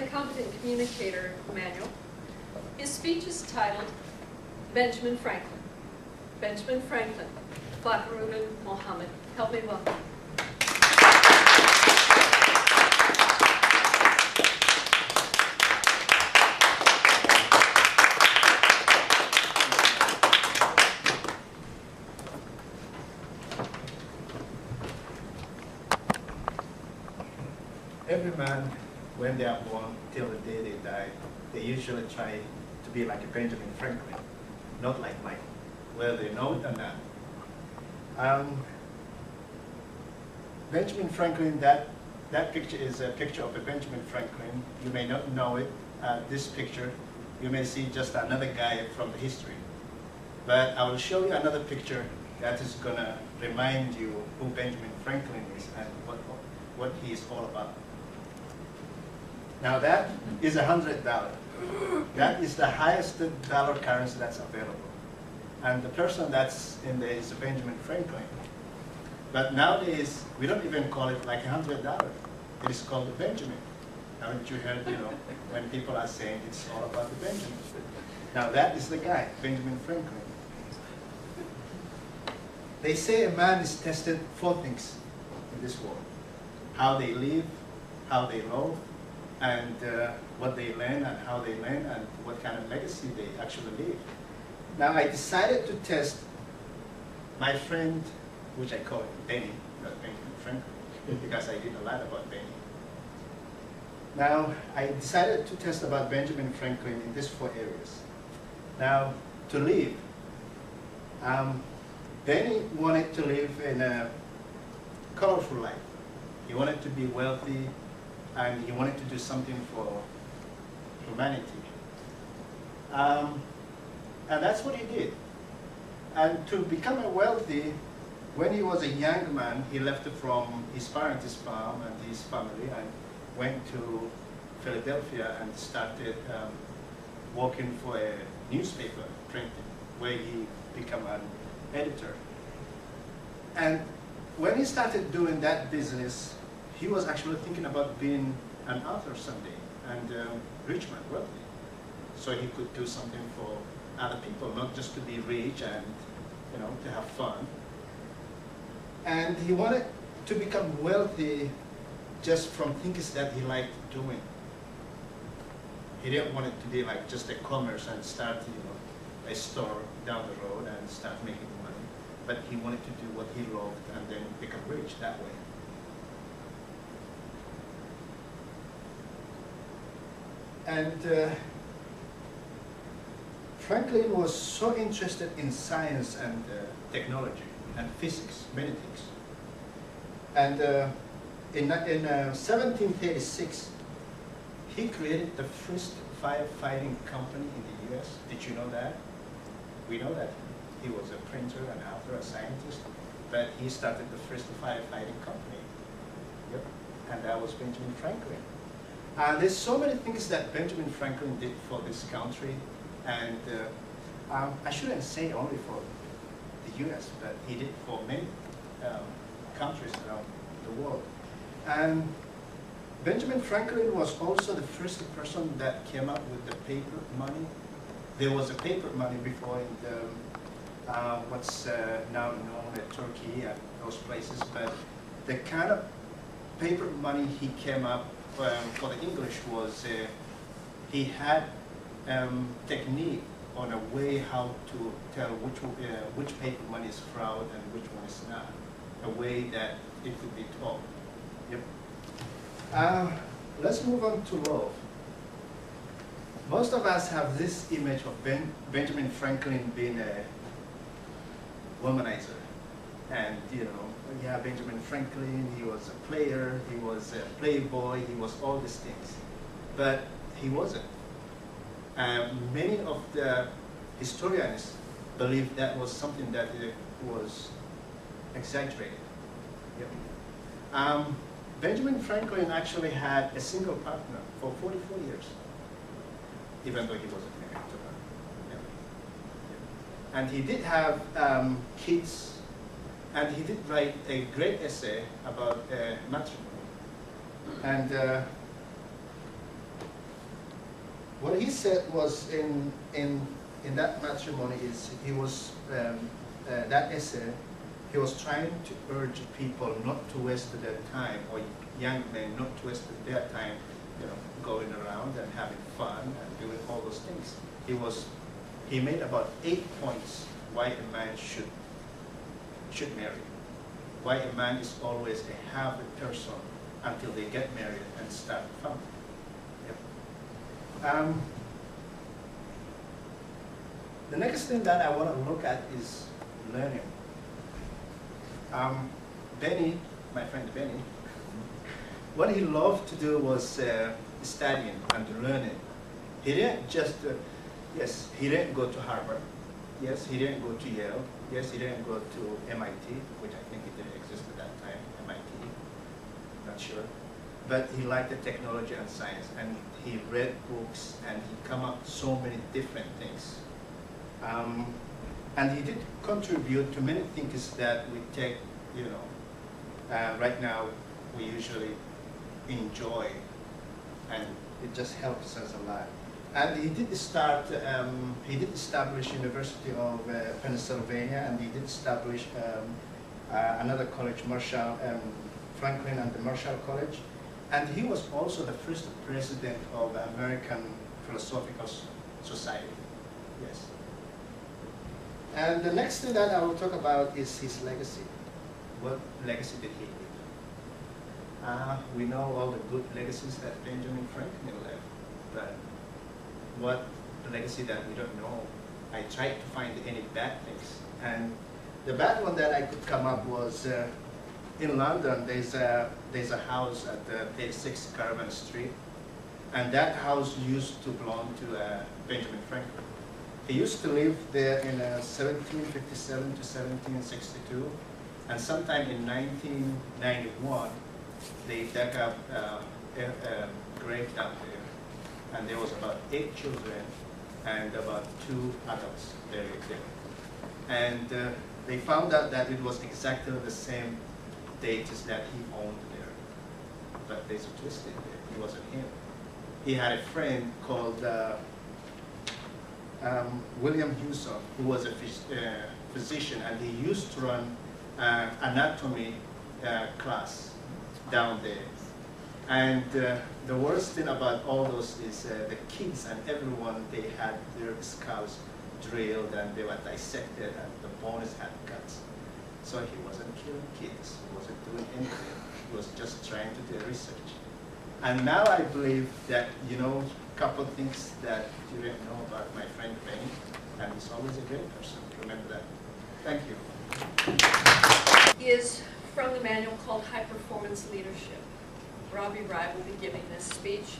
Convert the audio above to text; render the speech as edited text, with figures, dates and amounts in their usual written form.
Competent Communicator Manual. His speech is titled Benjamin Franklin. Benjamin Franklin, fakarudin Mohammed. Help me welcome. Every man, when they are born till the day they die, they usually try to be like a Benjamin Franklin, not like Michael, whether they know it or not. Benjamin Franklin, that picture is a picture of a Benjamin Franklin. You may not know it. This picture, you may see just another guy from the history. But I will show you another picture that is going to remind you who Benjamin Franklin is and what he is all about. Now that is $100. That is the highest dollar currency that's available. And the person that's in there is Benjamin Franklin. But nowadays, we don't even call it like $100. It is called the Benjamin. Haven't you heard, when people are saying it's all about the Benjamin? Now that is the guy, Benjamin Franklin. They say a man is tested for 4 things in this world: how they live, how they love, and what they learn and how they learn and what kind of legacy they actually leave. Now I decided to test my friend, which I call Benny, not Benjamin Franklin, because I did a lot about Benny. Now I decided to test about Benjamin Franklin in these 4 areas. Now to live, Benny wanted to live in a colorful life. He wanted to be wealthy, and he wanted to do something for humanity. And that's what he did. And to become a wealthy, when he was a young man, he left from his parents' farm and his family and went to Philadelphia and started working for a newspaper printing, where he became an editor. And when he started doing that business, he was actually thinking about being an author someday and rich man, wealthy. So he could do something for other people, not just to be rich and to have fun. And he wanted to become wealthy just from things that he liked doing. He didn't want it to be like just a commerce and start a store down the road and start making money. But he wanted to do what he loved and then become rich that way. And Franklin was so interested in science and technology and physics, many things. And in 1736, he created the first firefighting company in the US. Did you know that? We know that. He was a printer, an author, a scientist, but he started the first firefighting company. Yep. And that was Benjamin Franklin. There's so many things that Benjamin Franklin did for this country, and I shouldn't say only for the US, but he did for many countries around the world. And Benjamin Franklin was also the first person that came up with the paper money. There was a paper money before in the, what's now known as Turkey and those places, but the kind of paper money he came up for the English was he had technique on a way how to tell which paper money is fraud and which one is not, a way that it could be taught. Yep. Let's move on to love. Most of us have this image of Benjamin Franklin being a womanizer, and yeah, Benjamin Franklin, he was a player, he was a playboy, he was all these things. But he wasn't. Many of the historians believe that was something that was exaggerated. Yep. Benjamin Franklin actually had a single partner for 44 years, even though he wasn't married to her. Yep. Yep. And he did have kids. And he did write a great essay about matrimony. And what he said was in that matrimony is he was, that essay, he was trying to urge people not to waste their time, or young men not to waste their time, you know, going around and having fun and doing all those things. He made about 8 points why a man should marry. Why a man is always a happy person until they get married and start a family. Yep. The next thing that I want to look at is learning. Benny, my friend Benny, what he loved to do was studying and learning. He didn't just, yes, he didn't go to Harvard. Yes, he didn't go to Yale. Yes, he didn't go to MIT, which I think it didn't exist at that time, MIT, not sure. But he liked the technology and science, and he read books, and he come up with so many different things. And he did contribute to many things that we take, you know, right now we usually enjoy, and it just helps us a lot. And he did start, he did establish University of Pennsylvania, and he did establish another college, Marshall, Franklin and the Marshall College. And he was also the first president of American Philosophical Society. Yes. And the next thing that I will talk about is his legacy. What legacy did he leave? We know all the good legacies that Benjamin Franklin left, but what legacy that we don't know? I tried to find any bad things, and the bad one that I could come up was in London. There's a house at 86 Caravan Street, and that house used to belong to Benjamin Franklin. He used to live there in 1757 to 1762, and sometime in 1991, they dug up a grave down there, and there was about 8 children and about 2 adults buried there. And they found out that it was exactly the same date as that he owned there, but there's a twist in there. It wasn't him. He had a friend called William Hewson, who was a physician, and he used to run anatomy class down there. And the worst thing about all those is the kids and everyone, they had their skulls drilled and they were dissected and the bones had cuts. So he wasn't killing kids, he wasn't doing anything, he was just trying to do research. And now I believe that, you know, a couple of things that you didn't know about my friend Benny, and he's always a great person. Remember that. Thank you. Is from the manual called High Performance Leadership. Robbie Rye will be giving this speech.